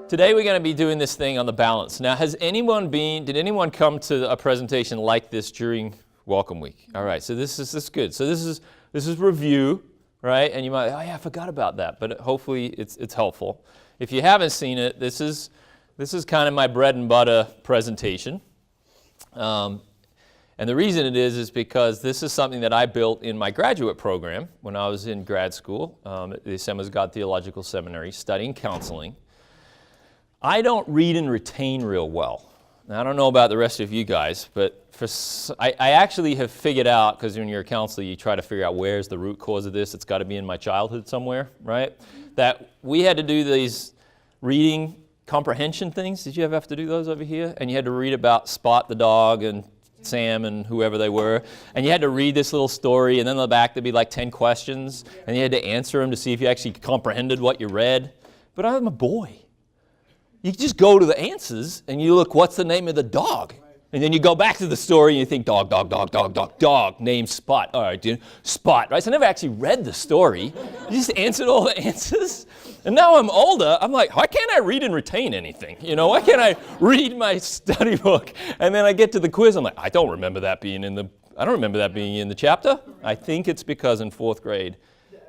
Today we're going to be doing this thing on the balance. Now, did anyone come to a presentation like this during Welcome Week? All right, so this is good. So this is review, right? And you might, oh yeah, I forgot about that, but hopefully it's helpful. If you haven't seen it, this is kind of my bread and butter presentation. And the reason it is because this is something that I built in my graduate program when I was in grad school at the Assemblies of God Theological Seminary studying counseling. I don't read and retain real well. Now, I don't know about the rest of you guys, but I actually have figured out, because when you're a counselor, you try to figure out where's the root cause of this. It's got to be in my childhood somewhere, right? That we had to do these reading comprehension things. Did you ever have to do those over here? And you had to read about Spot the dog and Sam and whoever they were, and you had to read this little story, and then on the back there'd be like 10 questions, and you had to answer them to see if you actually comprehended what you read. But I'm a boy. You just go to the answers, and you look, what's the name of the dog? And then you go back to the story, and you think, dog, name Spot. All right, dude, Spot, right? So I never actually read the story. You just answered all the answers. And now I'm older, I'm like, why can't I read and retain anything? You know, why can't I read my study book? And then I get to the quiz, I'm like, I don't remember that being in the chapter. I think it's because in 4th grade,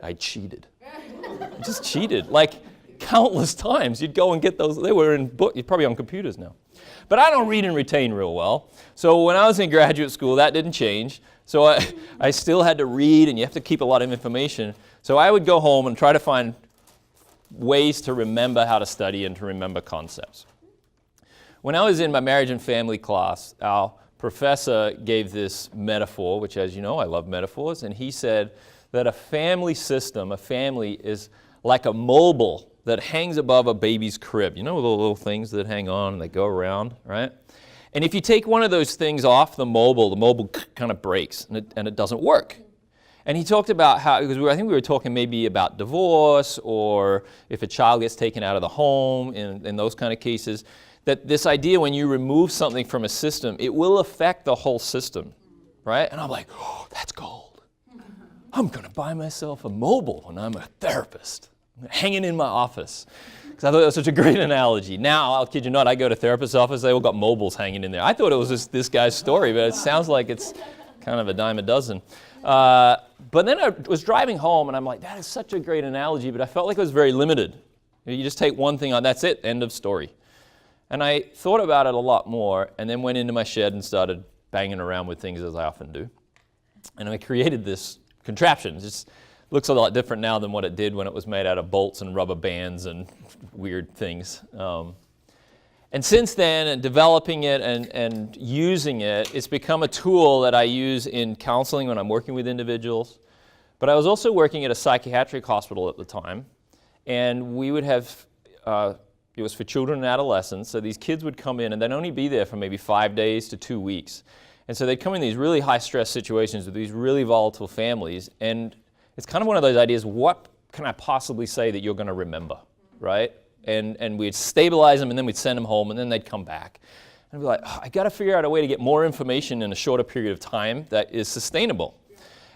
I cheated. I just cheated. Like, countless times. You'd go and get those. They were in book. You're probably on computers now. But I don't read and retain real well. So when I was in graduate school, that didn't change. So I still had to read, and you have to keep a lot of information. So I would go home and try to find ways to remember how to study and to remember concepts. When I was in my marriage and family class, our professor gave this metaphor, which, as you know, I love metaphors, and he said that a family system, a family is like a mobile that hangs above a baby's crib. You know the little things that hang on and they go around, right? And if you take one of those things off the mobile kind of breaks and it doesn't work. And he talked about how, because I think we were talking maybe about divorce, or if a child gets taken out of the home in those kind of cases, that this idea when you remove something from a system, it will affect the whole system, right? And I'm like, oh, that's gold. I'm going to buy myself a mobile when I'm a therapist. Hanging in my office. Because I thought that was such a great analogy. Now, I'll kid you not, I go to therapist's office, they all got mobiles hanging in there. I thought it was just this guy's story, but it sounds like it's kind of a dime a dozen. But then I was driving home, and I'm like, that is such a great analogy, but I felt like it was very limited. You just take one thing on, that's it, end of story. And I thought about it a lot more, and then went into my shed and started banging around with things, as I often do. And I created this contraption. Just looks a lot different now than what it did when it was made out of bolts and rubber bands and weird things. And since then, and developing it and using it, it's become a tool that I use in counseling when I'm working with individuals. But I was also working at a psychiatric hospital at the time, and we would have, it was for children and adolescents, so these kids would come in and they'd only be there for maybe 5 days to 2 weeks. And so they'd come in these really high-stress situations with these really volatile families, and it's kind of one of those ideas, what can I possibly say that you're going to remember, right? And we'd stabilize them, and then we'd send them home, and then they'd come back. And I'd be like, oh, I got to figure out a way to get more information in a shorter period of time that is sustainable.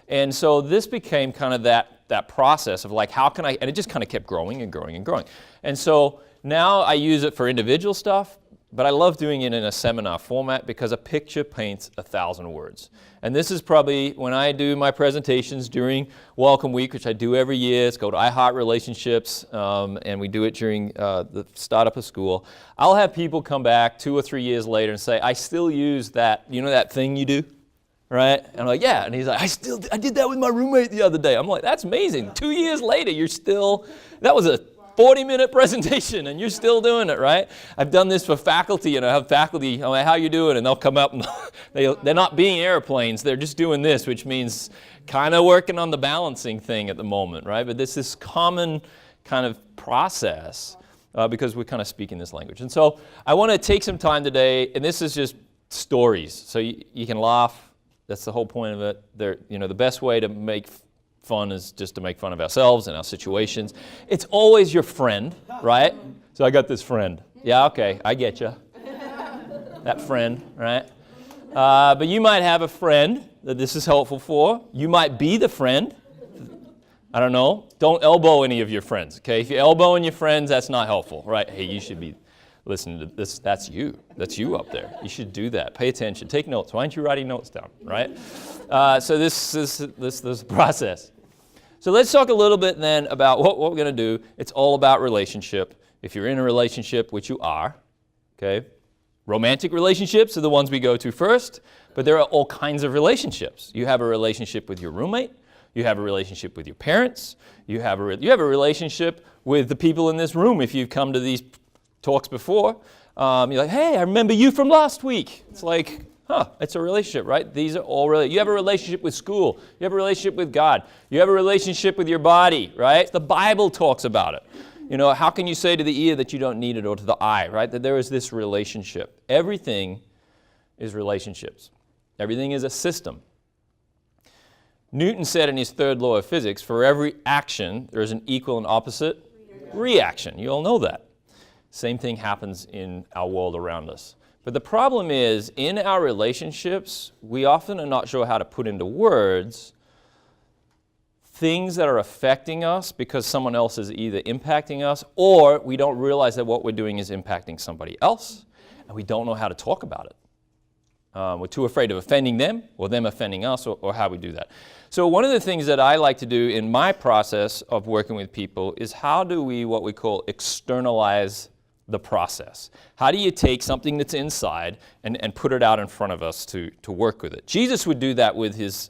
And so this became kind of that process of like, how can I, and it just kind of kept growing and growing and growing. And so now I use it for individual stuff, but I love doing it in a seminar format because a picture paints 1,000 words. And this is probably when I do my presentations during Welcome Week, which I do every year. It's called I Heart Relationships, and we do it during the startup of school. I'll have people come back 2 or 3 years later and say, I still use that, you know that thing you do? Right? And I'm like, yeah. And he's like, I did that with my roommate the other day. I'm like, that's amazing. 2 years later, you're still, that was a 40-minute presentation, and you're still doing it, right? I've done this for faculty, and I have faculty, I'm like, how you doing? And they'll come up, and they're not being airplanes, they're just doing this, which means kind of working on the balancing thing at the moment, right? But this is common kind of process because we're kind of speaking this language. And so I want to take some time today, and this is just stories, so you can laugh. That's the whole point of it. The best way to make fun is just to make fun of ourselves and our situations. It's always your friend, right? So I got this friend. Yeah, okay, I get you. That friend, right? But you might have a friend that this is helpful for. You might be the friend. I don't know. Don't elbow any of your friends, okay? If you're elbowing your friends, that's not helpful, right? Hey, you should be listening to this. That's you. That's you up there. You should do that. Pay attention. Take notes. Why aren't you writing notes down, right? So this is the process. So let's talk a little bit then about what we're going to do. It's all about relationship. If you're in a relationship, which you are, okay? Romantic relationships are the ones we go to first, but there are all kinds of relationships. You have a relationship with your roommate. You have a relationship with your parents. You have a relationship with the people in this room. If you've come to these talks before, you're like, hey, I remember you from last week. It's like, it's a relationship, right? These are all related. You have a relationship with school. You have a relationship with God. You have a relationship with your body, right? The Bible talks about it. You know, how can you say to the ear that you don't need it, or to the eye, right? That there is this relationship. Everything is relationships. Everything is a system. Newton said in his third law of physics, for every action, there is an equal and opposite reaction. You all know that. Same thing happens in our world around us. But the problem is, in our relationships, we often are not sure how to put into words things that are affecting us because someone else is either impacting us, or we don't realize that what we're doing is impacting somebody else, and we don't know how to talk about it. We're too afraid of offending them, or them offending us, or how we do that. So one of the things that I like to do in my process of working with people is how do we, what we call, externalize the process. How do you take something that's inside and put it out in front of us to work with it? Jesus would do that with his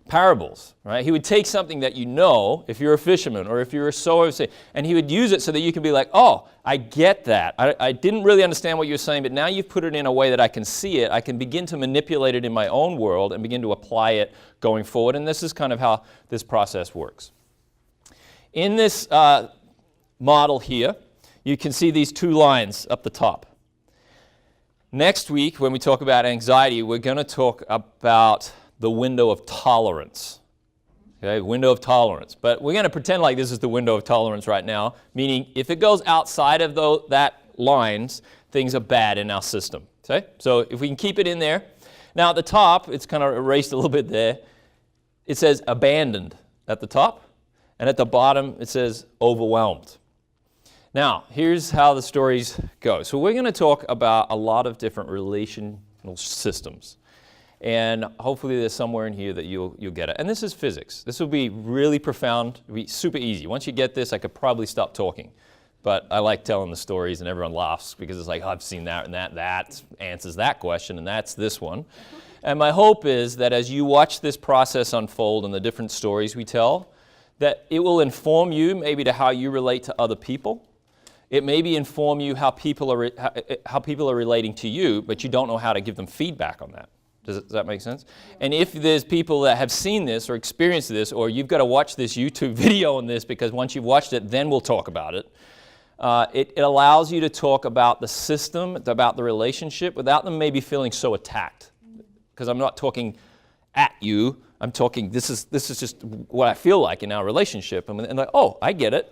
parables, right? He would take something that you know, if you're a fisherman or if you're a sower, and he would use it so that you can be like, oh, I get that. I didn't really understand what you were saying, but now you've put it in a way that I can see it. I can begin to manipulate it in my own world and begin to apply it going forward. And this is kind of how this process works. In this model here, you can see these two lines up the top. Next week, when we talk about anxiety, we're going to talk about the window of tolerance. Okay, window of tolerance. But we're going to pretend like this is the window of tolerance right now, meaning if it goes outside of that lines, things are bad in our system. Okay? So if we can keep it in there. Now at the top, it's kind of erased a little bit there. It says abandoned at the top, and at the bottom it says overwhelmed. Now, here's how the stories go. So we're going to talk about a lot of different relational systems. And hopefully there's somewhere in here that you'll get it. And this is physics. This will be really profound. It'll be super easy. Once you get this, I could probably stop talking. But I like telling the stories, and everyone laughs because it's like, oh, I've seen that, and that answers that question, and that's this one. And my hope is that as you watch this process unfold and the different stories we tell, that it will inform you maybe to how you relate to other people. It maybe inform you how people are relating to you, but you don't know how to give them feedback on that. Does that make sense? And if there's people that have seen this or experienced this, or you've got to watch this YouTube video on this because once you've watched it, then we'll talk about it. It allows you to talk about the system, about the relationship, without them maybe feeling so attacked. Because I'm not talking at you. I'm talking, this is just what I feel like in our relationship. And like, oh, I get it.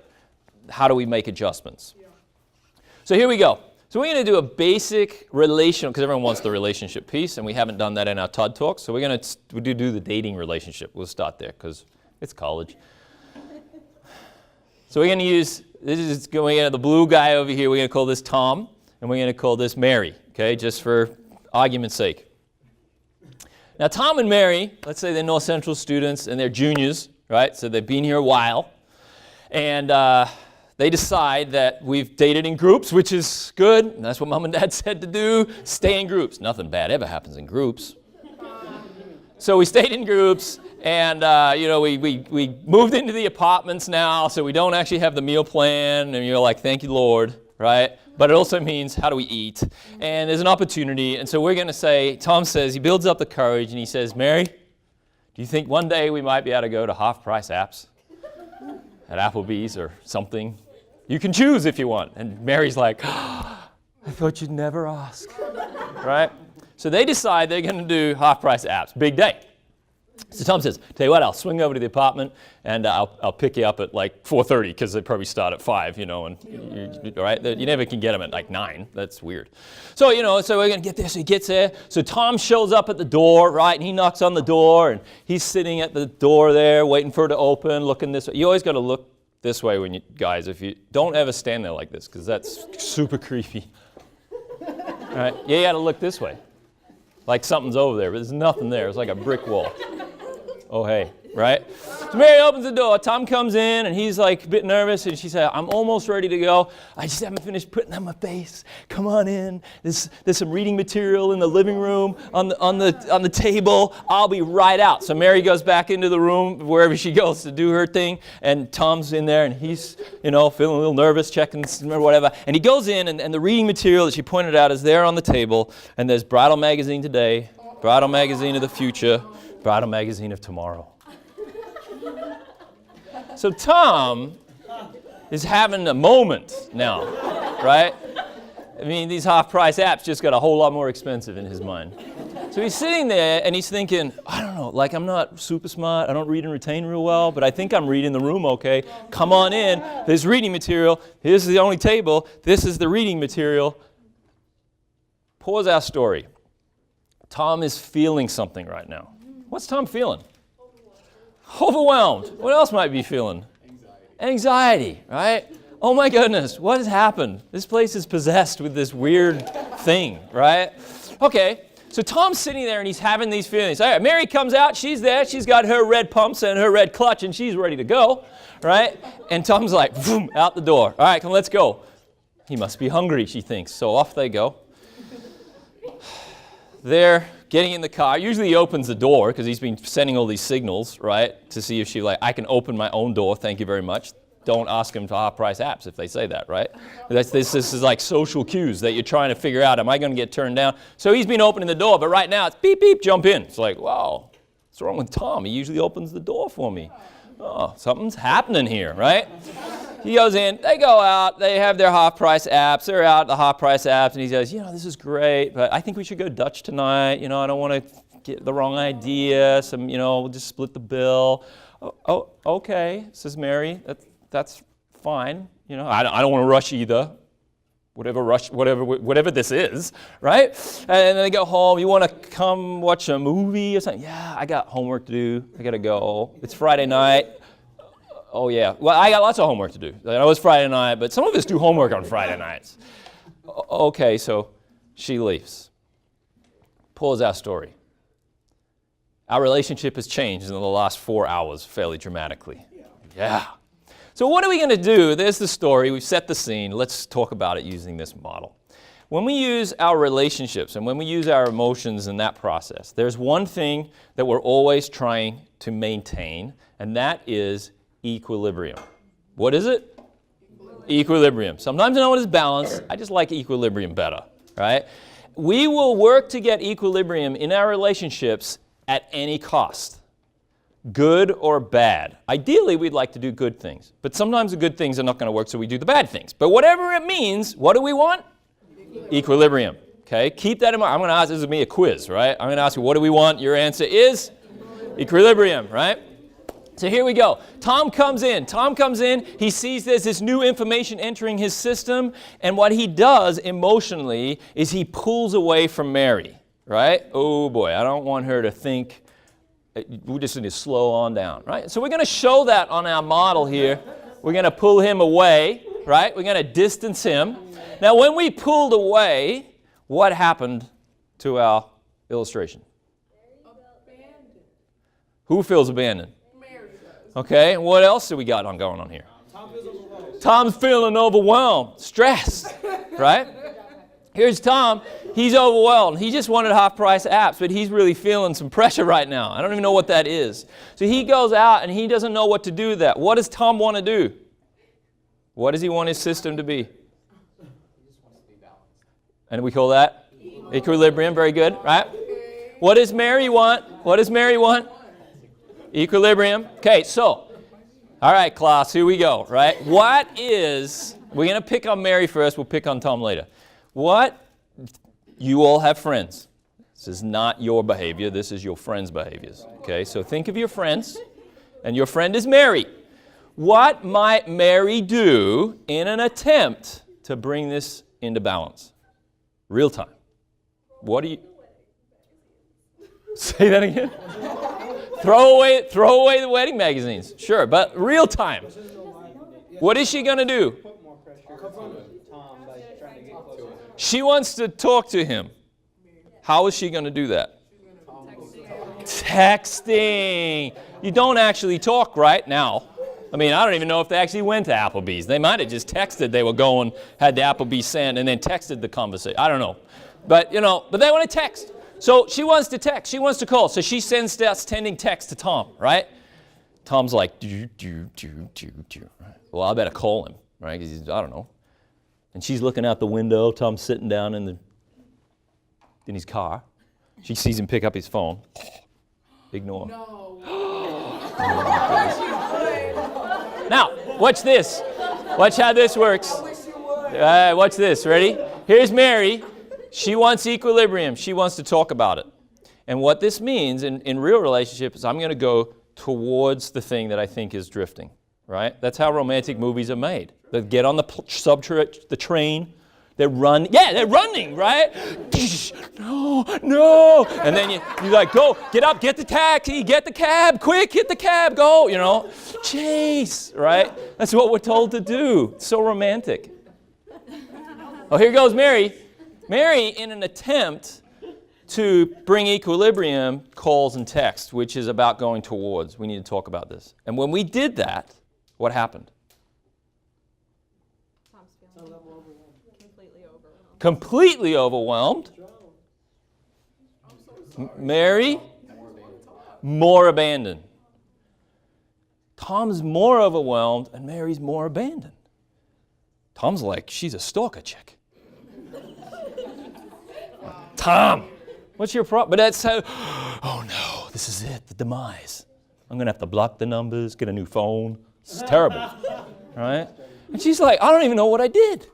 How do we make adjustments? Yeah. So here we go. So we're going to do a basic relational, because everyone wants the relationship piece, and we haven't done that in our Todd Talk. So we're going to do the dating relationship. We'll start there, because it's college. So we're going to use, this is going to the blue guy over here. We're going to call this Tom, and we're going to call this Mary, okay, just for argument's sake. Now, Tom and Mary, let's say they're North Central students, and they're juniors, right? So they've been here a while. And they decide that we've dated in groups, which is good. And that's what Mom and Dad said to do. Stay in groups. Nothing bad ever happens in groups. So we stayed in groups, and we moved into the apartments now, so we don't actually have the meal plan. And you're like, thank you, Lord, right? But it also means, how do we eat? And there's an opportunity. And so we're going to say, Tom says, he builds up the courage, and he says, Mary, do you think one day we might be able to go to half-price apps at Applebee's or something? You can choose if you want. And Mary's like, I thought you'd never ask, right? So they decide they're going to do half-price apps. Big day. So Tom says, tell you what, I'll swing over to the apartment and I'll pick you up at like 4:30 because they probably start at 5, and right? You never can get them at like 9. That's weird. So, so we're going to get there. So he gets there. So Tom shows up at the door, right? And he knocks on the door and he's sitting at the door there waiting for it to open, looking this way. You always got to look this way when you, guys, if you don't ever stand there like this because that's super creepy. All right? You got to look this way. Like something's over there, but there's nothing there. It's like a brick wall. Oh, hey, right? So Mary opens the door. Tom comes in, and he's like a bit nervous, and she said, I'm almost ready to go. I just haven't finished putting on my face. Come on in. There's some reading material in the living room on the table. I'll be right out. So Mary goes back into the room, wherever she goes to do her thing, and Tom's in there, and he's, feeling a little nervous, checking or whatever. And he goes in, and the reading material that she pointed out is there on the table, and there's Bridal Magazine Today, Bridal Magazine of the Future, Bridal Magazine of Tomorrow. So Tom is having a moment now, right? I mean, these half-price apps just got a whole lot more expensive in his mind. So he's sitting there and he's thinking, I don't know, like I'm not super smart, I don't read and retain real well, but I think I'm reading the room okay. Come on in, there's reading material, here's the only table, this is the reading material. Pause our story. Tom is feeling something right now. What's Tom feeling? Overwhelmed. What else might be feeling? Anxiety, right? Oh my goodness, what has happened? This place is possessed with this weird thing, right? Okay, so Tom's sitting there and he's having these feelings. All right, Mary comes out, she's there, she's got her red pumps and her red clutch and she's ready to go, right? And Tom's like, boom, out the door. All right, come, let's go. He must be hungry, she thinks. So off they go. They're getting in the car. Usually he opens the door because he's been sending all these signals, right, to see if she I can open my own door, thank you very much. Don't ask him for half-price apps if they say that, right? This is like social cues that you're trying to figure out, am I going to get turned down? So he's been opening the door, but right now it's beep, beep, jump in. It's like, wow, what's wrong with Tom? He usually opens the door for me. Oh, something's happening here, right? He goes in, they go out, they have their half-price apps, they're out the half-price apps, and he says, this is great, but I think we should go Dutch tonight, I don't want to get the wrong idea, we'll just split the bill. Oh, okay, says Mary, that's fine, I don't want to rush either, whatever this is, right? And then they go home, you want to come watch a movie or something? Yeah, I got homework to do, I got to go, it's Friday night. Oh, yeah. Well, I got lots of homework to do. I know it's Friday night, but some of us do homework on Friday nights. Okay, so she leaves. Pause our story. Our relationship has changed in the last 4 hours fairly dramatically. Yeah. So what are we going to do? There's the story. We've set the scene. Let's talk about it using this model. When we use our relationships and when we use our emotions in that process, there's one thing that we're always trying to maintain, and that is equilibrium. What is it? Equilibrium. Sometimes known as balance. I just like equilibrium better, right? We will work to get equilibrium in our relationships at any cost, good or bad. Ideally, we'd like to do good things, but sometimes the good things are not going to work, so we do the bad things. But whatever it means, what do we want? Equilibrium. Okay, keep that in mind. I'm going to ask, this is me a quiz, right? I'm going to ask you, what do we want? Your answer is equilibrium, right? So here we go. Tom comes in. He sees there's this new information entering his system, and what he does emotionally is he pulls away from Mary, right? Oh boy, I don't want her to think. We just need to slow on down, right? So we're going to show that on our model here. We're going to pull him away, right? We're going to distance him. Now, when we pulled away, what happened to our illustration? Abandoned. Who feels abandoned? Okay, and what else do we got going on here? Tom's feeling overwhelmed, stressed, right? Here's Tom. He's overwhelmed. He just wanted half-price apps, but he's really feeling some pressure right now. I don't even know what that is. So he goes out, and he doesn't know what to do with that. What does Tom want to do? What does he want his system to be? He just wants to be balanced. And we call that equilibrium. Very good, right? What does Mary want? What does Mary want? Equilibrium. Okay, so, all right, class, here we go, right? We're going to pick on Mary first, we'll pick on Tom later. You all have friends. This is not your behavior. This is your friend's behaviors. Okay, so think of your friends, and your friend is Mary. What might Mary do in an attempt to bring this into balance? Real time. What do you... Say that again? Throw away the wedding magazines. Sure, but real time. What is she going to do? She wants to talk to him. How is she going to do that? Texting. You don't actually talk right now. I mean, I don't even know if they actually went to Applebee's. They might have just texted they were going, had the Applebee's sent, and then texted the conversation. I don't know. But, but they want to text. So she wants to text. She wants to call. So she sends sending text to Tom, right? Tom's like, do. Right? Well, I better call him, right? Because he's, I don't know. And she's looking out the window. Tom's sitting down in his car. She sees him pick up his phone. Ignore. No. Now, watch this. Watch how this works. Watch this. Ready? Here's Mary. She wants equilibrium. She wants to talk about it. And what this means in real relationships is I'm going to go towards the thing that I think is drifting. Right? That's how romantic movies are made. They get on the train. They're running, right? No. And then you like, go, get up, get the taxi, get the cab, quick, hit the cab, go, chase, right? That's what we're told to do. It's so romantic. Oh, here goes Mary. Mary, in an attempt to bring equilibrium, calls and texts, which is about going towards. We need to talk about this. And when we did that, what happened? Completely overwhelmed. Mary, more abandoned. Tom's more overwhelmed and Mary's more abandoned. Tom's like, she's a stalker chick. Tom, what's your problem? But that's how, oh no, this is it, the demise. I'm going to have to block the numbers, get a new phone. This is terrible, right? And she's like, I don't even know what I did.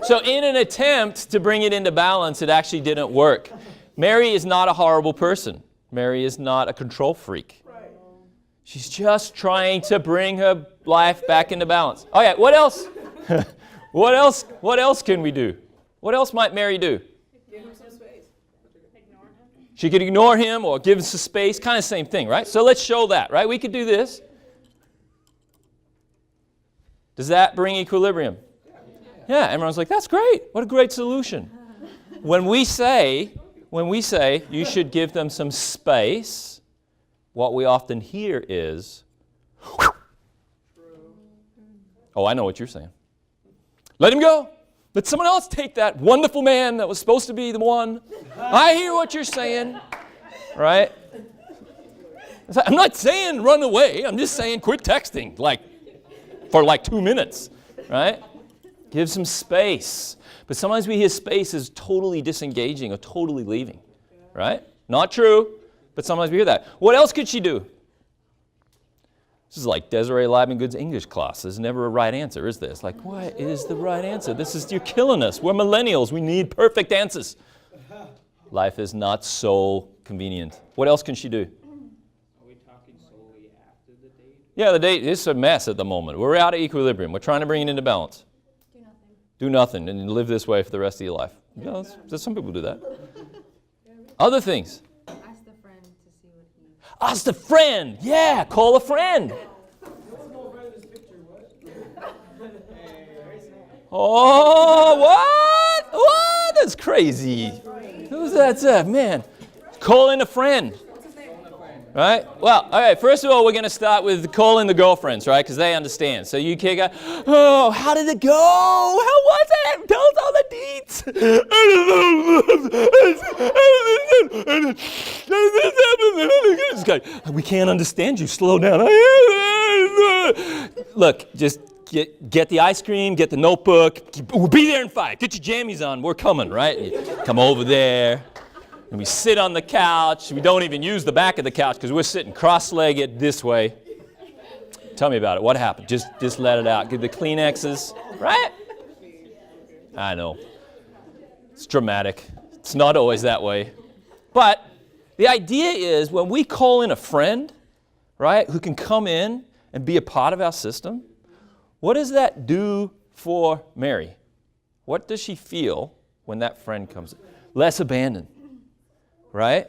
So in an attempt to bring it into balance, it actually didn't work. Mary is not a horrible person. Mary is not a control freak. She's just trying to bring her life back into balance. Oh yeah, what else? What else can we do? What else might Mary do? Give him some space. Ignore him. She could ignore him or give him some space, kind of same thing, right? So let's show that, right? We could do this. Does that bring equilibrium? Yeah, everyone's like, that's great. What a great solution. When we say you should give them some space, what we often hear is, oh, I know what you're saying. Let him go. Let someone else take that wonderful man that was supposed to be the one. I hear what you're saying, right? I'm not saying run away. I'm just saying quit texting for 2 minutes, right? Give some space. But sometimes we hear space as totally disengaging or totally leaving, right? Not true, but sometimes we hear that. What else could she do? This is like Desiree Libengood's English class. There's never a right answer, is there? It's like, what is the right answer? You're killing us. We're millennials. We need perfect answers. Life is not so convenient. What else can she do? Are we talking solely after the date? Yeah, the date is a mess at the moment. We're out of equilibrium. We're trying to bring it into balance. Do nothing and live this way for the rest of your life. Yeah, some people do that. Other things. Ask the friend to see what he... Ask the friend. Yeah, call a friend. Oh, what? What? That's crazy. Who's that? Man, call in a friend. Right? Well, all right, first of all, we're going to start with calling the girlfriends, right? Because they understand. So you kick out, oh, how did it go? How was it? Tell us all the deets. We can't understand you. Slow down. Look, just get the ice cream, get the notebook. We'll be there in 5. Get your jammies on. We're coming, right? You come over there. And we sit on the couch. We don't even use the back of the couch because we're sitting cross-legged this way. Tell me about it. What happened? Just let it out. Give the Kleenexes, right? I know. It's dramatic. It's not always that way. But the idea is when we call in a friend, right, who can come in and be a part of our system, what does that do for Mary? What does she feel when that friend comes in? Less abandoned, right?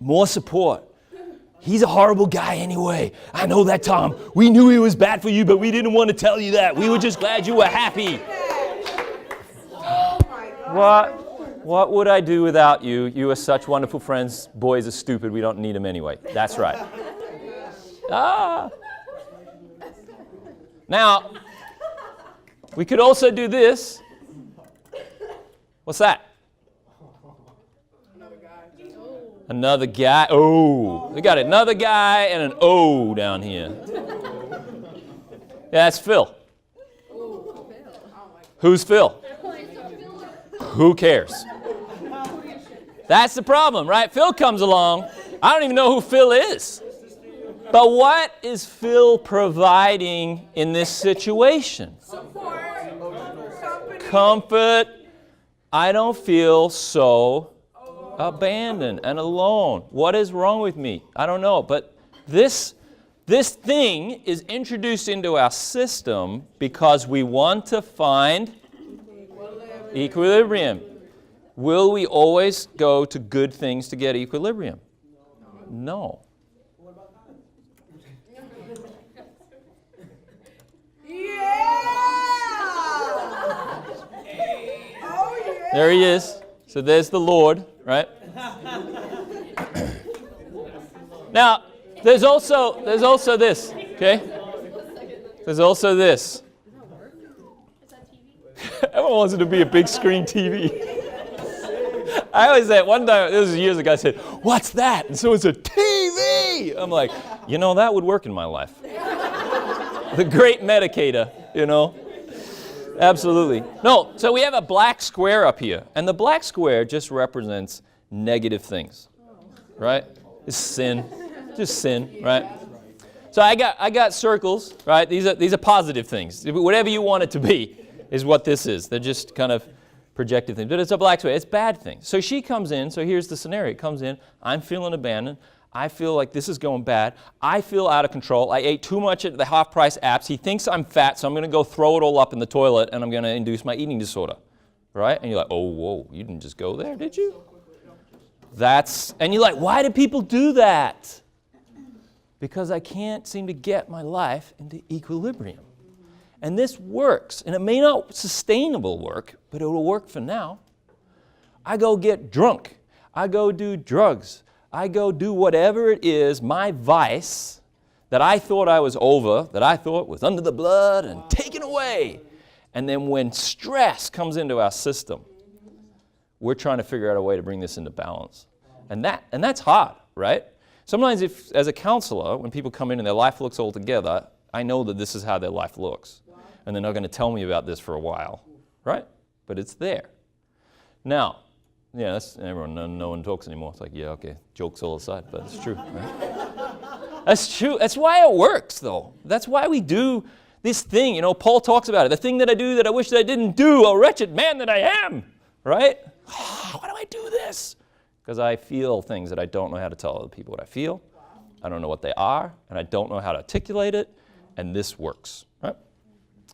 More support. He's a horrible guy anyway. I know that, Tom. We knew he was bad for you, but we didn't want to tell you that. We were just glad you were happy. What would I do without you? You are such wonderful friends. Boys are stupid. We don't need them anyway. That's right. Now, we could also do this. What's that? Another guy. Oh, we got another guy and an O down here. Yeah, that's Phil. Who's Phil? Who cares? That's the problem, right? Phil comes along. I don't even know who Phil is. But what is Phil providing in this situation? Support. Comfort. I don't feel so abandoned and alone. What is wrong with me? I don't know. But this thing is introduced into our system because we want to find equilibrium. Will we always go to good things to get equilibrium? No. There he is. So there's the Lord, right? Now, there's also this, okay? There's also this. Everyone wants it to be a big screen TV. I always say, one time, this was years ago, I said, "What's that?" And someone said, "TV!" I'm like, that would work in my life. The great medicator, Absolutely. No, so we have a black square up here. And the black square just represents negative things, right? It's sin. Just sin, right? So I got circles, right? These are positive things. Whatever you want it to be is what this is. They're just kind of projected things. But it's a black square. It's bad things. So she comes in. So here's the scenario. It comes in. I'm feeling abandoned. I feel like this is going bad. I feel out of control. I ate too much at the half-price apps. He thinks I'm fat, so I'm going to go throw it all up in the toilet, and I'm going to induce my eating disorder, right? And you're like, oh, whoa, you didn't just go there, did you? And you're like, why do people do that? Because I can't seem to get my life into equilibrium. And this works, and it may not sustainable work, but it will work for now. I go get drunk. I go do drugs. I go do whatever it is, my vice, that I thought I was over, that I thought was under the blood and taken away. And then when stress comes into our system, we're trying to figure out a way to bring this into balance. And that's hard, right? Sometimes as a counselor, when people come in and their life looks all together, I know that this is how their life looks. And they're not going to tell me about this for a while, right? But it's there. Now, yeah, no one talks anymore. It's like, yeah, okay, jokes all aside, but it's true, right? That's true. That's why it works, though. That's why we do this thing. Paul talks about it. The thing that I do that I wish that I didn't do, a wretched man that I am, right? Why do I do this? Because I feel things that I don't know how to tell other people what I feel. I don't know what they are, and I don't know how to articulate it, and this works, right?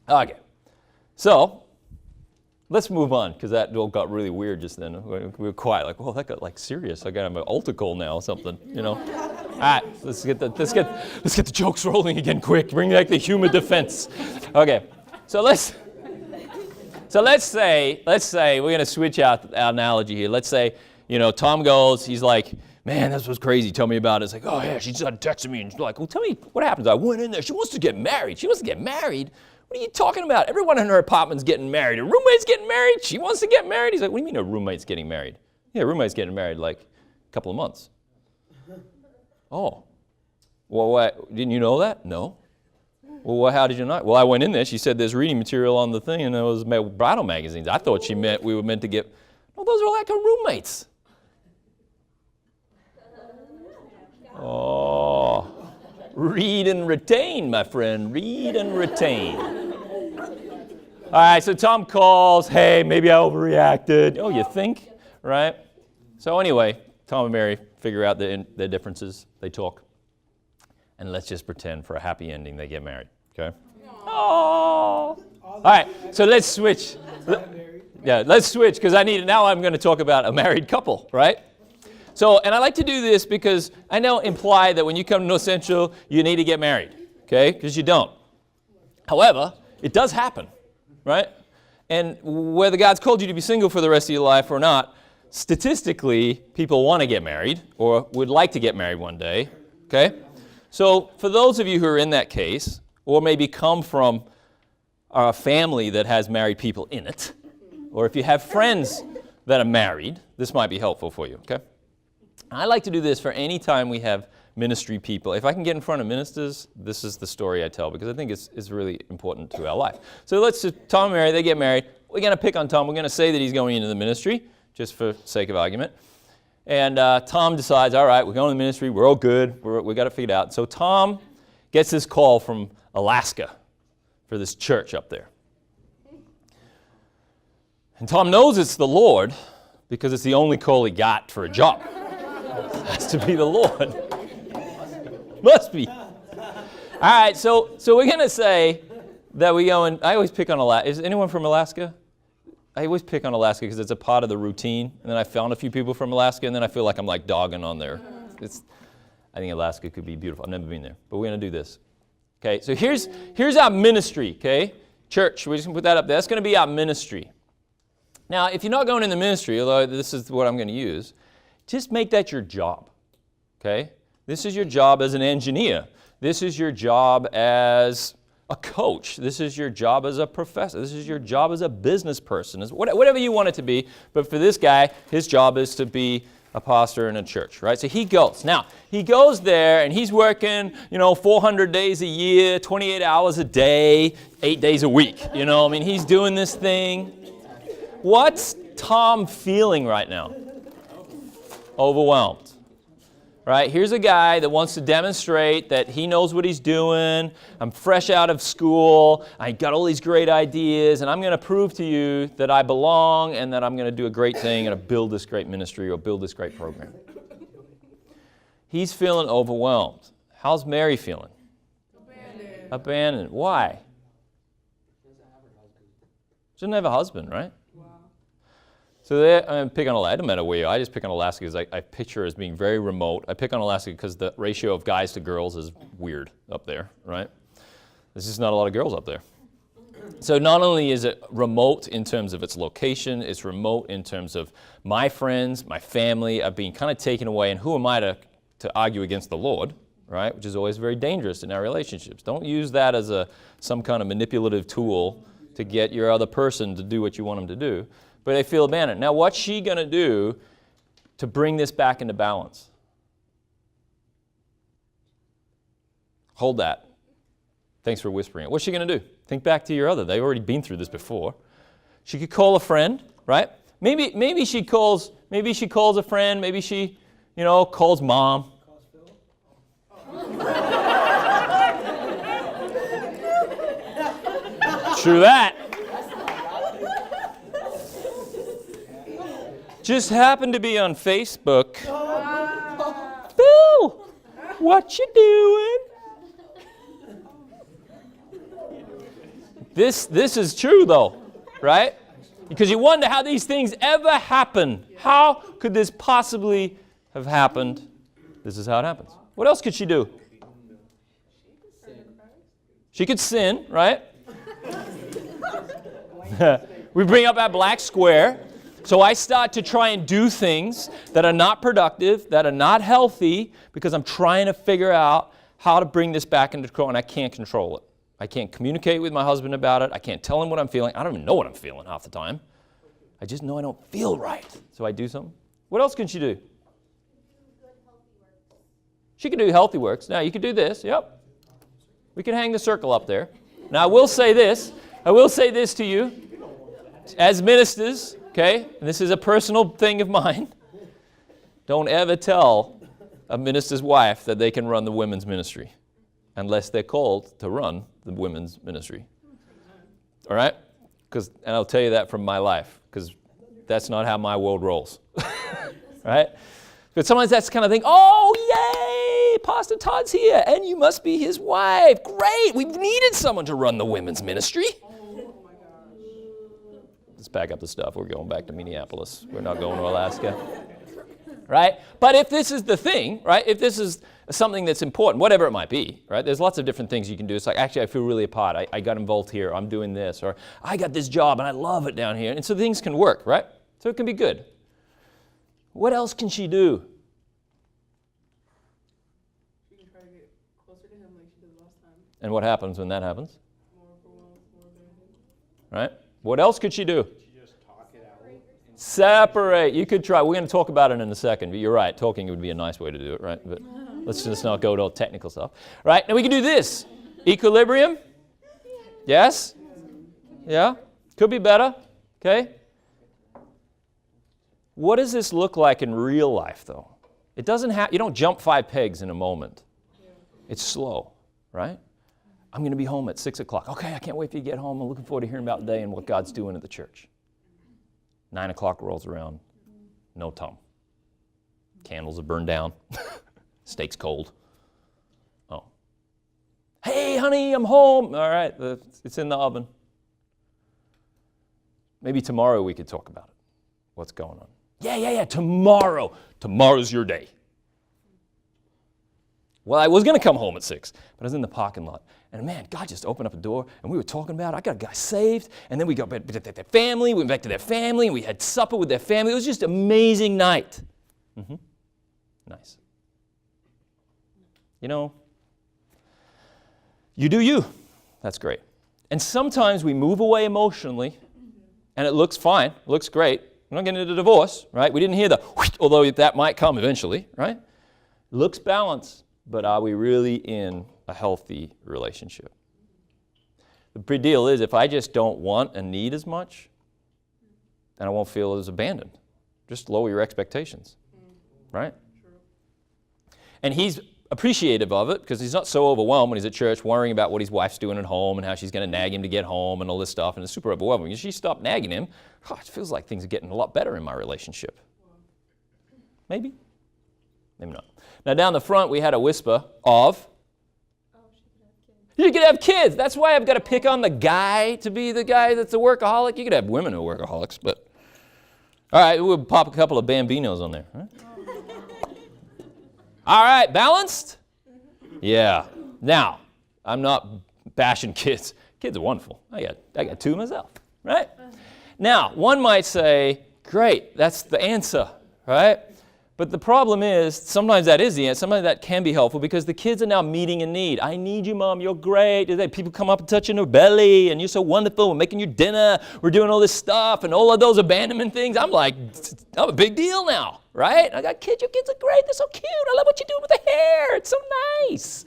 Okay, so let's move on, because that all got really weird just then. We were quiet, like, well, that got serious. I got an altar call now or something, All right, let's get the jokes rolling again, quick. Bring back the human defense. Okay, so let's say we're going to switch out our analogy here. Let's say, Tom goes, he's like, man, this was crazy. Tell me about it. It's like, oh yeah, she started texting me, and she's like, well, tell me what happens. I went in there. She wants to get married. She wants to get married. What are you talking about? Everyone in her apartment's getting married. Her roommate's getting married. She wants to get married. He's like, what do you mean her roommate's getting married? Yeah, roommate's getting married like a couple of months. Oh. Well, what, didn't you know that? No. Well, how did you not? Well, I went in there. She said there's reading material on the thing, and it was bridal magazines. I thought she meant we were meant to get, no, those are like her roommates. Oh. Read and retain, my friend. Read and retain. All right, so Tom calls. Hey, maybe I overreacted. Oh, you think? right? So anyway, Tom and Mary figure out their differences. They talk. And let's just pretend for a happy ending they get married, okay? Oh. All right, so let's switch. Yeah, let's switch because now I'm going to talk about a married couple, right? So, and I like to do this because I don't imply that when you come to North Central, you need to get married, okay? Because you don't. However, it does happen, right? And whether God's called you to be single for the rest of your life or not, statistically, people want to get married or would like to get married one day, okay? So for those of you who are in that case, or maybe come from a family that has married people in it, or if you have friends that are married, this might be helpful for you, okay? I like to do this for any time we have ministry people. If I can get in front of ministers, this is the story I tell because I think it's really important to our life. So let's just, Tom and Mary, they get married. We're going to pick on Tom. We're going to say that he's going into the ministry, just for sake of argument. And Tom decides, all right, we're going to the ministry. We're all good. We got it figured out. So Tom gets this call from Alaska for this church up there. And Tom knows it's the Lord because it's the only call he got for a job. It has to be the Lord. Must be. All right, so we're going to say that we go and I always pick on Alaska. Is anyone from Alaska? I always pick on Alaska because it's a part of the routine. And then I found a few people from Alaska, and then I feel like I'm like dogging on there. I think Alaska could be beautiful. I've never been there, but we're going to do this. Okay, so here's our ministry, okay? Church, we're just going to put that up there. That's going to be our ministry. Now, if you're not going in the ministry, although this is what I'm going to use, just make that your job, okay? This is your job as an engineer. This is your job as a coach. This is your job as a professor. This is your job as a business person. Whatever you want it to be. But for this guy, his job is to be a pastor in a church, right? So he goes. Now, he goes there and he's working, 400 days a year, 28 hours a day, 8 days a week. He's doing this thing. What's Tom feeling right now? Overwhelmed. Right? Here's a guy that wants to demonstrate that he knows what he's doing. I'm fresh out of school. I got all these great ideas, and I'm going to prove to you that I belong and that I'm going to do a great thing and build this great ministry or build this great program. He's feeling overwhelmed. How's Mary feeling? Abandoned. Why? She doesn't have a husband, right? So I pick on Alaska. It doesn't matter where you are. I just pick on Alaska because I picture it as being very remote. I pick on Alaska because the ratio of guys to girls is weird up there, right? There's just not a lot of girls up there. So not only is it remote in terms of its location, it's remote in terms of my friends, my family are being kind of taken away. And who am I to argue against the Lord, right? Which is always very dangerous in our relationships. Don't use that as some kind of manipulative tool to get your other person to do what you want them to do. But they feel abandoned. Now, what's she going to do to bring this back into balance? Hold that. Thanks for whispering it. What's she going to do? Think back to your other. They've already been through this before. She could call a friend, right? Maybe she calls a friend. Maybe she, calls mom. True that. Just happened to be on Facebook. Phil, what you doing? This is true though, right? Because you wonder how these things ever happen. How could this possibly have happened? This is how it happens. What else could she do? She could sin, right? We bring up that black square. So I start to try and do things that are not productive, that are not healthy, because I'm trying to figure out how to bring this back into control, and I can't control it. I can't communicate with my husband about it. I can't tell him what I'm feeling. I don't even know what I'm feeling half the time. I just know I don't feel right. So I do something. What else can she do? She can do healthy works. Now, you could do this. Yep. We can hang the circle up there. Now, I will say this to you. As ministers, okay, and this is a personal thing of mine, don't ever tell a minister's wife that they can run the women's ministry unless they're called to run the women's ministry. All right? And I'll tell you that from my life, because that's not how my world rolls. Right? But sometimes that's the kind of thing, oh, yay, Pastor Todd's here, and you must be his wife. Great, we've needed someone to run the women's ministry. Let's pack up the stuff. We're going back to Minneapolis. We're not going to Alaska. Right? But if this is the thing, right, if this is something that's important, whatever it might be, right, there's lots of different things you can do. It's like, actually, I feel really apart. I got involved here. I'm doing this. Or I got this job, and I love it down here. And so things can work, right? So it can be good. What else can she do? She can try to get closer to him like she did last time. And what happens when that happens? More overwhelmed, more abandoned. Right? What else could she do? You just talk it out. Separate. You could try. We're going to talk about it in a second, but you're right. Talking would be a nice way to do it, right? But let's just not go to all technical stuff. Right? Now we can do this. Equilibrium. Yes? Yeah? Could be better. Okay? What does this look like in real life, though? It doesn't have, you don't jump 5 pegs in a moment. It's slow, right? I'm going to be home at 6 o'clock. Okay, I can't wait for you to get home. I'm looking forward to hearing about the day and what God's doing at the church. 9 o'clock rolls around. No Tom. Candles are burned down. Steak's cold. Oh. Hey, honey, I'm home. All right, it's in the oven. Maybe tomorrow we could talk about it. What's going on? Yeah, tomorrow. Tomorrow's your day. Well, I was going to come home at 6, but I was in the parking lot. And man, God just opened up a door, and we were talking about it. I got a guy saved, and then we got back to their family. We went back to their family, and we had supper with their family. It was just an amazing night. Mm-hmm. Nice. You know, you do you. That's great. And sometimes we move away emotionally, and it looks fine, looks great. We're not getting into a divorce, right? We didn't hear the whoosh, although that might come eventually, right? Looks balanced, but are we really in a healthy relationship? The big deal is if I just don't want and need as much, then I won't feel as abandoned. Just lower your expectations, right? And he's appreciative of it because he's not so overwhelmed when he's at church worrying about what his wife's doing at home and how she's going to nag him to get home and all this stuff, and it's super overwhelming. If she stopped nagging him, it feels like things are getting a lot better in my relationship. Maybe. Maybe not. Now down the front we had a whisper of, you could have kids. That's why I've got to pick on the guy to be the guy that's a workaholic. You could have women who are workaholics, but all right, we'll pop a couple of bambinos on there. Right? All right, balanced? Yeah. Now, I'm not bashing kids. Kids are wonderful. I got 2 myself, right? Now, one might say, great, that's the answer, right? But the problem is, sometimes that is the answer. Sometimes that can be helpful because the kids are now meeting a need. I need you, Mom. You're great. People come up and touch your belly, and you're so wonderful. We're making your dinner. We're doing all this stuff, and all of those abandonment things. I'm like, I'm a big deal now, right? I got kids. Your kids are great. They're so cute. I love what you're doing with the hair. It's so nice.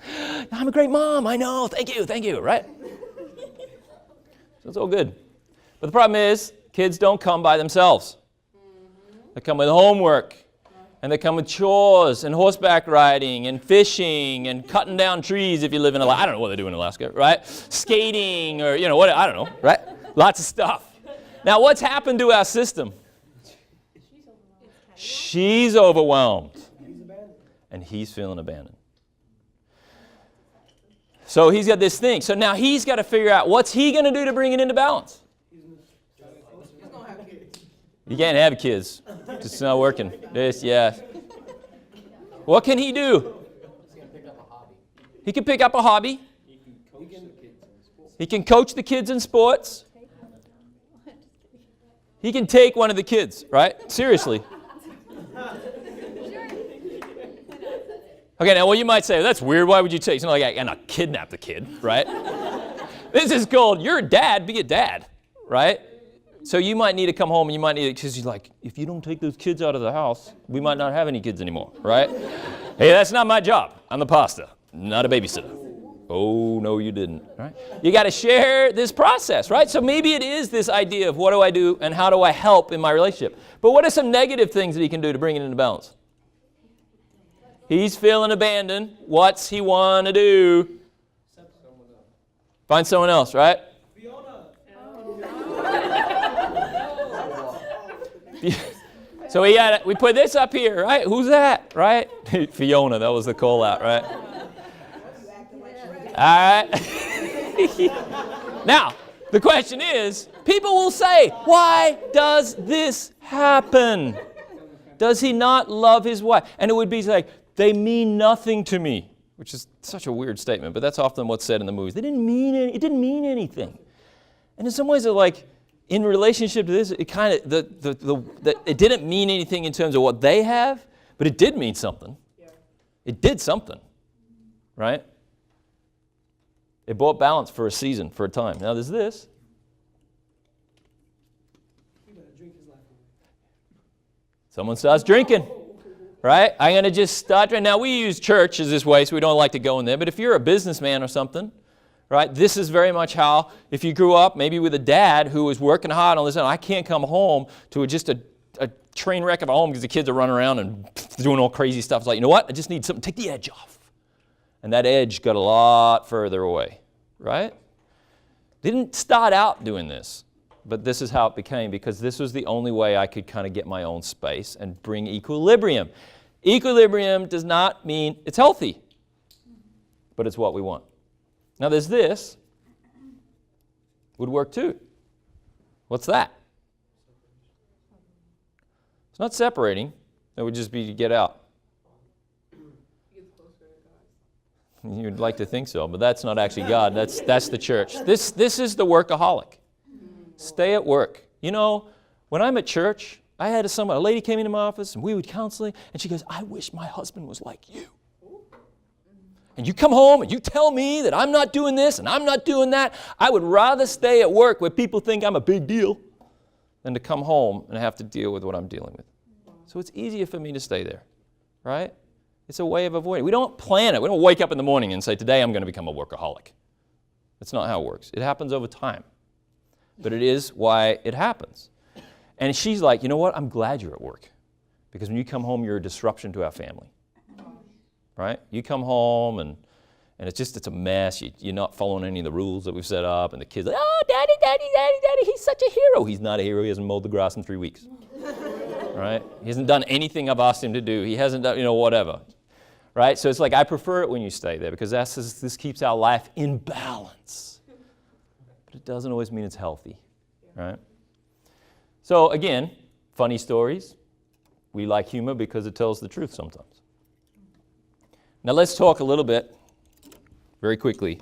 I'm a great mom. I know. Thank you, right? So it's all good. But the problem is, kids don't come by themselves. They come with homework. And they come with chores and horseback riding and fishing and cutting down trees if you live in Alaska. I don't know what they do in Alaska, right? Skating or, what, I don't know, right? Lots of stuff. Now, what's happened to our system? She's overwhelmed. And he's feeling abandoned. So he's got this thing. So now he's got to figure out what's he going to do to bring it into balance. You can't have kids. It's not working. Yeah. What can he do? He can pick up a hobby. He can coach the kids in sports. He can take one of the kids, right? Seriously. Okay, now what you might say, that's weird. Why would you take? It's not like I cannot kidnap the kid, right? This is called, you're a dad, be a dad, right? So you might need to come home and you might need to, because you're like, if you don't take those kids out of the house, we might not have any kids anymore, right? Hey, that's not my job. I'm the pastor, not a babysitter. Oh, no, you didn't, right? You got to share this process, right? So maybe it is this idea of what do I do and how do I help in my relationship. But what are some negative things that he can do to bring it into balance? He's feeling abandoned. What's he want to do? Find someone else, right? So we put this up here, right? Who's that, right? Fiona, that was the call out, right? All right. Now, the question is, people will say, why does this happen? Does he not love his wife? And it would be like, they mean nothing to me, which is such a weird statement, but that's often what's said in the movies. It didn't mean anything. And in some ways, it's like, in relationship to this, it kind of, it didn't mean anything in terms of what they have, but it did mean something. Yeah. It did something, right? It brought balance for a season, for a time. Now there's this. Someone starts drinking, right? I'm going to just start drinking. Now we use church as this way, so we don't like to go in there, but if you're a businessman or something, right? This is very much how, if you grew up maybe with a dad who was working hard on this, and I can't come home to just a train wreck of a home because the kids are running around and doing all crazy stuff. It's like, you know what? I just need something to take the edge off. And that edge got a lot further away, right? Didn't start out doing this, but this is how it became, because this was the only way I could kind of get my own space and bring equilibrium. Equilibrium does not mean it's healthy, but it's what we want. Now there's this, would work too. What's that? It's not separating, it would just be to get out. You'd like to think so, but that's not actually God, that's the church. This is the workaholic. Stay at work. You know, when I'm at church, I had a lady came into my office and we would counseling, and she goes, I wish my husband was like you. And you come home and you tell me that I'm not doing this and I'm not doing that. I would rather stay at work where people think I'm a big deal than to come home and have to deal with what I'm dealing with. So it's easier for me to stay there, right? It's a way of avoiding. We don't plan it. We don't wake up in the morning and say, today I'm going to become a workaholic. That's not how it works. It happens over time. But it is why it happens. And she's like, you know what? I'm glad you're at work. Because when you come home, you're a disruption to our family. Right? You come home and it's a mess. You're not following any of the rules that we've set up, and the kids are like, oh, daddy, he's such a hero. He's not a hero. He hasn't mowed the grass in 3 weeks. Right? He hasn't done anything I've asked him to do. He hasn't done, whatever. Right? So it's like, I prefer it when you stay there, because this keeps our life in balance. But it doesn't always mean it's healthy. Right? So again, funny stories. We like humor because it tells the truth sometimes. Now let's talk a little bit, very quickly,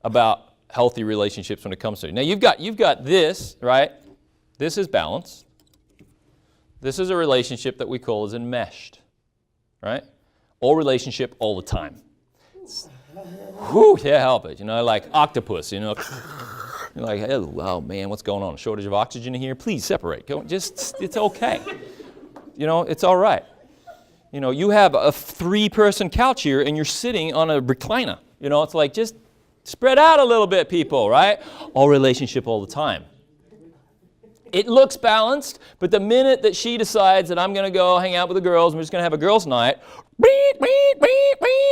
about healthy relationships when it comes to it. Now you've got this, right? This is balance. This is a relationship that we call as enmeshed, right? All relationship all the time. Whew, can't help it. Like octopus, You're like, oh man, what's going on? Shortage of oxygen in here? Please separate. It's okay. It's all right. You have a 3-person couch here and you're sitting on a recliner. It's like, just spread out a little bit, people, right? All relationship all the time. It looks balanced, but the minute that she decides that I'm going to go hang out with the girls, and we're just going to have a girls' night,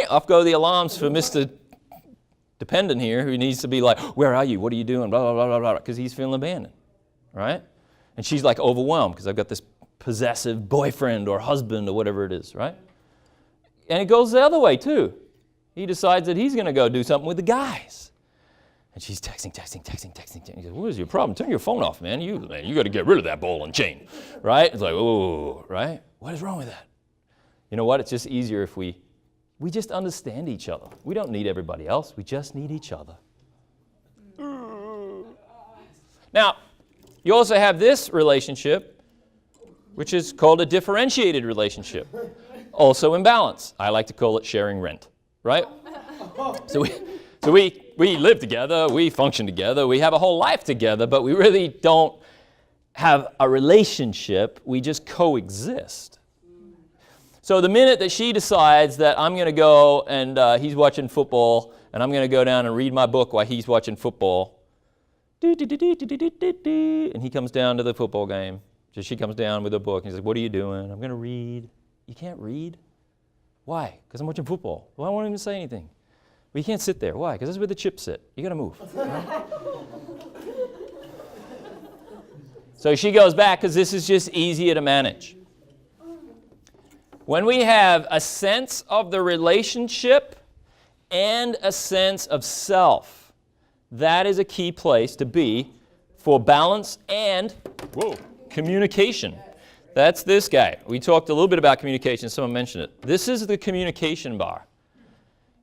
off go the alarms for Mr. Dependent here, who needs to be like, where are you? What are you doing? Blah, blah, blah, blah, blah, because he's feeling abandoned, right? And she's like overwhelmed because I've got this possessive boyfriend or husband or whatever it is, right? And it goes the other way too. He decides that he's going to go do something with the guys. And she's texting. He goes, what is your problem? Turn your phone off, man. You got to get rid of that ball and chain, right? It's like, oh, right? What is wrong with that? You know what? It's just easier if we just understand each other. We don't need everybody else. We just need each other. Now, you also have this relationship, which is called a differentiated relationship, also in balance. I like to call it sharing rent, right? So we live together, we function together, we have a whole life together, but we really don't have a relationship, we just coexist. So the minute that she decides that I'm going to go and he's watching football, and I'm going to go down and read my book while he's watching football, and he comes down to the football game. So she comes down with a book, and he's like, what are you doing? I'm going to read. You can't read? Why? Because I'm watching football. Well, I won't even say anything. Well, you can't sit there. Why? Because this is where the chips sit. You got to move. Right? So she goes back because this is just easier to manage. When we have a sense of the relationship and a sense of self, that is a key place to be for balance and communication. That's this guy. We talked a little bit about communication. Someone mentioned it. This is the communication bar.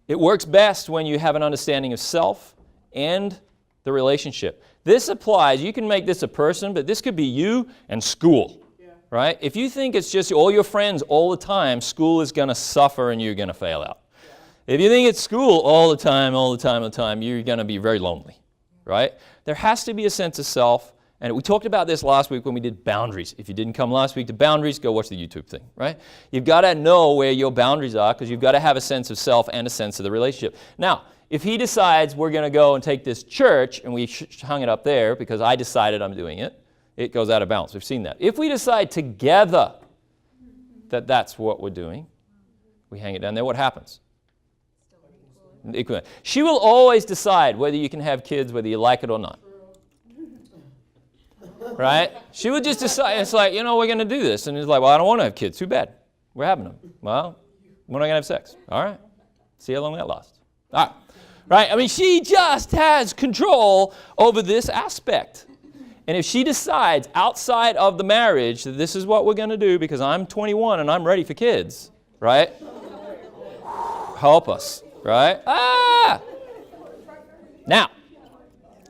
It works best when you have an understanding of self and the relationship. This applies, you can make this a person, but this could be you and school, right? If you think it's just all your friends all the time, school is going to suffer and you're going to fail out. If you think it's school all the time, you're going to be very lonely, right? There has to be a sense of self. And we talked about this last week when we did boundaries. If you didn't come last week to boundaries, go watch the YouTube thing, right? You've got to know where your boundaries are because you've got to have a sense of self and a sense of the relationship. Now, if he decides we're going to go and take this church, and we hung it up there because I decided I'm doing it, it goes out of balance. We've seen that. If we decide together that that's what we're doing, we hang it down there, what happens? She will always decide whether you can have kids, whether you like it or not. Right? She would just decide, it's like, we're going to do this. And it's like, well, I don't want to have kids. Too bad. We're having them. Well, we're not going to have sex. All right. See how long that lasts. All right. Right? I mean, she just has control over this aspect. And if she decides outside of the marriage that this is what we're going to do because I'm 21 and I'm ready for kids, right? Help us, right? Now,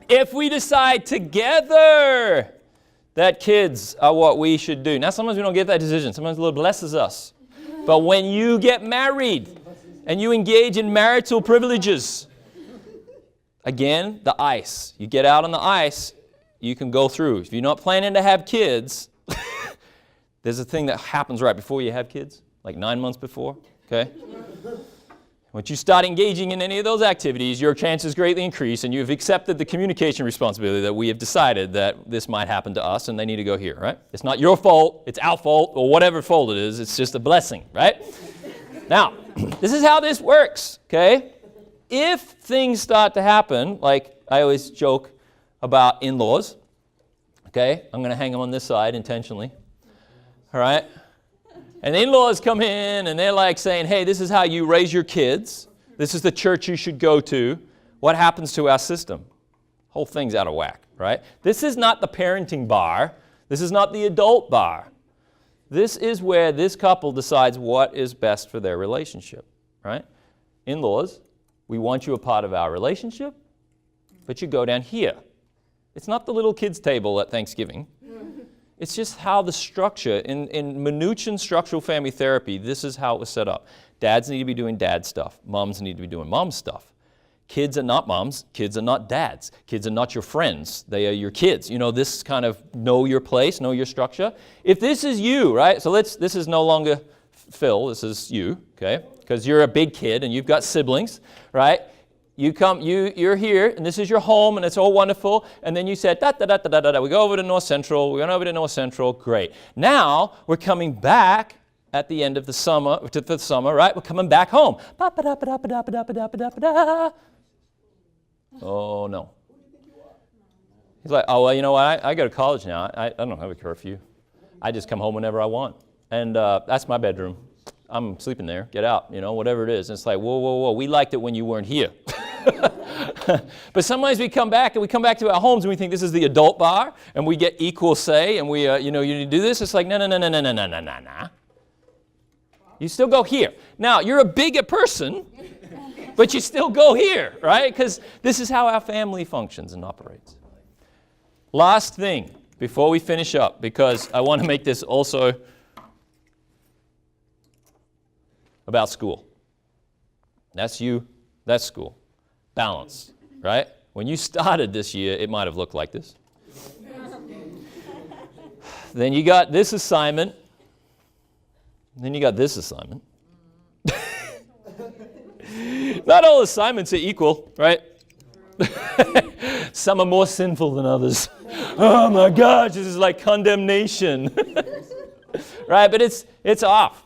if we decide together that kids are what we should do. Now, sometimes we don't get that decision. Sometimes the Lord blesses us. But when you get married and you engage in marital privileges, again, the ice. You get out on the ice, you can go through. If you're not planning to have kids, there's a thing that happens right before you have kids, like 9 months before, okay? Once you start engaging in any of those activities, your chances greatly increase, and you've accepted the communication responsibility that we have decided that this might happen to us, and they need to go here, right? It's not your fault, it's our fault, or whatever fault it is, it's just a blessing, right? Now, this is how this works, okay? If things start to happen, like I always joke about in-laws, okay? I'm going to hang them on this side intentionally, all right? And the in-laws come in and they're like saying, hey, this is how you raise your kids. This is the church you should go to. What happens to our system? Whole thing's out of whack, right? This is not the parenting bar. This is not the adult bar. This is where this couple decides what is best for their relationship, right? In-laws, we want you a part of our relationship, but you go down here. It's not the little kids' table at Thanksgiving. It's just how the structure, in Minuchin structural family therapy, this is how it was set up. Dads need to be doing dad stuff. Moms need to be doing mom stuff. Kids are not moms. Kids are not dads. Kids are not your friends. They are your kids. This kind of know your place, know your structure. If this is you, right? So this is no longer Phil. This is you, okay? Because you're a big kid and you've got siblings, right? You're here, and this is your home, and it's all wonderful. And then you said, da-da-da-da-da-da. We go over to North Central. We went over to North Central. Great. Now, we're coming back at the end of the summer, right? We're coming back home. Oh, no. He's like, oh, well, you know what? I go to college now. I don't have a curfew. I just come home whenever I want. And that's my bedroom. I'm sleeping there. Get out, whatever it is. And it's like, whoa. We liked it when you weren't here. But sometimes we come back to our homes and we think this is the adult bar and we get equal say and we, you need to do this. It's like, no. You still go here. Now, you're a bigger person, but you still go here, right? Because this is how our family functions and operates. Last thing before we finish up, because I want to make this also about school. That's you, that's school. Balance, right? When you started this year, it might have looked like this. Then you got this assignment. Then you got this assignment. Not all assignments are equal, right? Some are more sinful than others. Oh my gosh, this is like condemnation. Right? But it's off.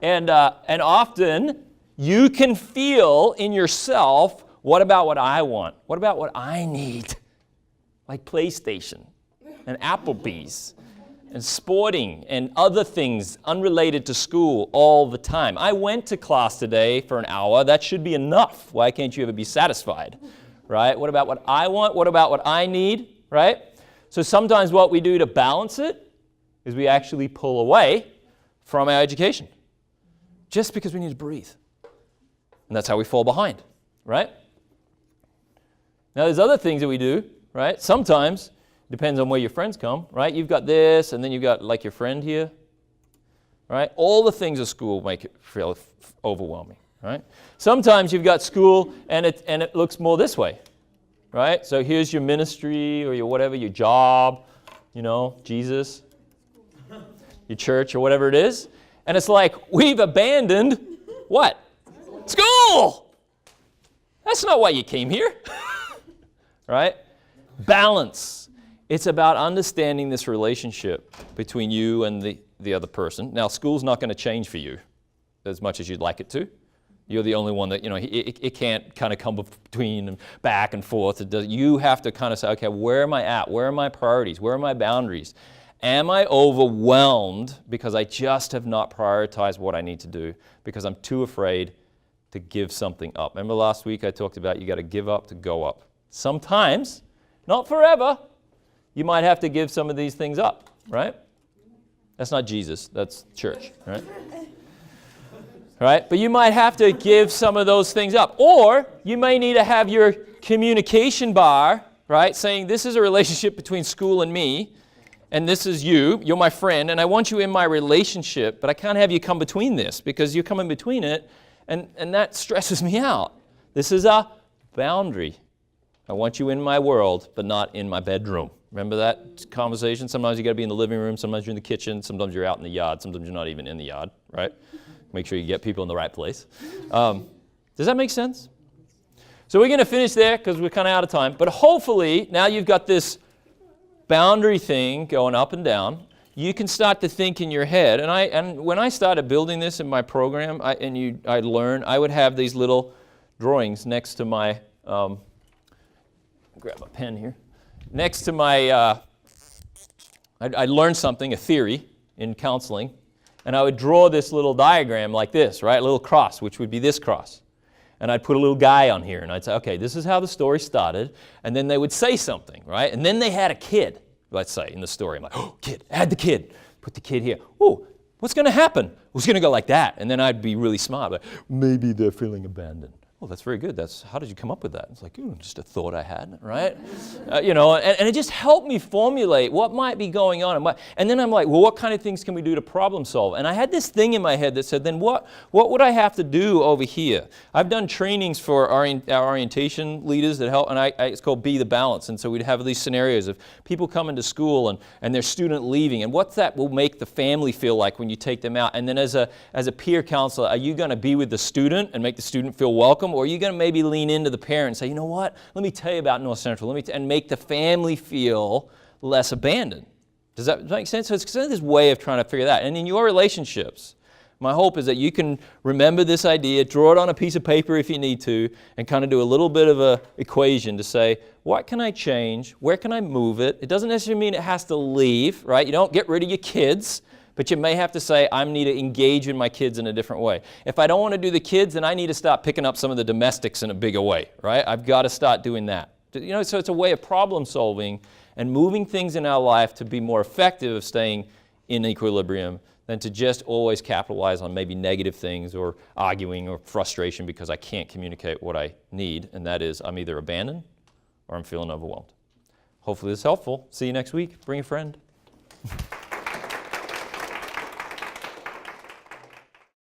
And often you can feel in yourself, what about what I want? What about what I need? Like PlayStation. and Applebee's and sporting and other things unrelated to school all the time. I went to class today for an hour. That should be enough. Why can't you ever be satisfied, right? What about what I want? What about what I need, right? So sometimes what we do to balance it is we actually pull away from our education just because we need to breathe. And that's how we fall behind, right? Now there's other things that we do, right? Sometimes depends on where your friends come, right? You've got this, and then you've got like your friend here, right? All the things of school make it feel overwhelming, right? Sometimes you've got school, and it looks more this way, right? So here's your ministry or your whatever, your job, Jesus, your church or whatever it is, and it's like we've abandoned what? School! That's not why you came here, right? Balance. It's about understanding this relationship between you and the other person. Now, school's not going to change for you as much as you'd like it to. You're the only one that, it can't kind of come between and back and forth. You have to kind of say, okay, where am I at? Where are my priorities? Where are my boundaries? Am I overwhelmed because I just have not prioritized what I need to do because I'm too afraid to give something up? Remember last week I talked about you got to give up to go up. Sometimes, not forever, you might have to give some of these things up, right? That's not Jesus, that's church, right? Right? But you might have to give some of those things up. Or you may need to have your communication bar, right, saying this is a relationship between school and me, and this is you're my friend, and I want you in my relationship, but I can't have you come between this because you come in between it, and that stresses me out. This is a boundary. I want you in my world, but not in my bedroom. Remember that conversation? Sometimes you got to be in the living room, sometimes you're in the kitchen, sometimes you're out in the yard, sometimes you're not even in the yard, right? Make sure you get people in the right place. Does that make sense? So we're going to finish there because we're kind of out of time. But hopefully, now you've got this boundary thing going up and down. You can start to think in your head. And when I started building this in my program, I learned I would have these little drawings next to my. Grab a pen here. Next to my, I learned something, a theory in counseling, and I would draw this little diagram like this, right? A little cross, which would be this cross. And I'd put a little guy on here, and I'd say, okay, this is how the story started. And then they would say something, right? And then they had a kid, let's say, in the story. I'm like, oh, kid, add the kid. Put the kid here. Oh, what's going to happen? It's going to go like that. And then I'd be really smart. Like, maybe they're feeling abandoned. Well, that's very good. How did you come up with that? It's like, just a thought I had, right? And it just helped me formulate what might be going on. And then I'm like, well, what kind of things can we do to problem solve? And I had this thing in my head that said, then what would I have to do over here? I've done trainings for our orientation leaders that help, and it's called Be the Balance. And so we'd have these scenarios of people coming to school and their student leaving, and what that will make the family feel like when you take them out. And then as a peer counselor, are you going to be with the student and make the student feel welcome? Or are you going to maybe lean into the parent and say, you know what, let me tell you about North Central, and make the family feel less abandoned? Does that make sense? So it's kind of this way of trying to figure that out. And in your relationships, my hope is that you can remember this idea, draw it on a piece of paper if you need to, and kind of do a little bit of an equation to say, what can I change? Where can I move it? It doesn't necessarily mean it has to leave, right? You don't get rid of your kids. But you may have to say, I need to engage in my kids in a different way. If I don't want to do the kids, then I need to start picking up some of the domestics in a bigger way, right? I've got to start doing that. So it's a way of problem solving and moving things in our life to be more effective of staying in equilibrium than to just always capitalize on maybe negative things or arguing or frustration because I can't communicate what I need, and that is I'm either abandoned or I'm feeling overwhelmed. Hopefully this is helpful. See you next week. Bring a friend.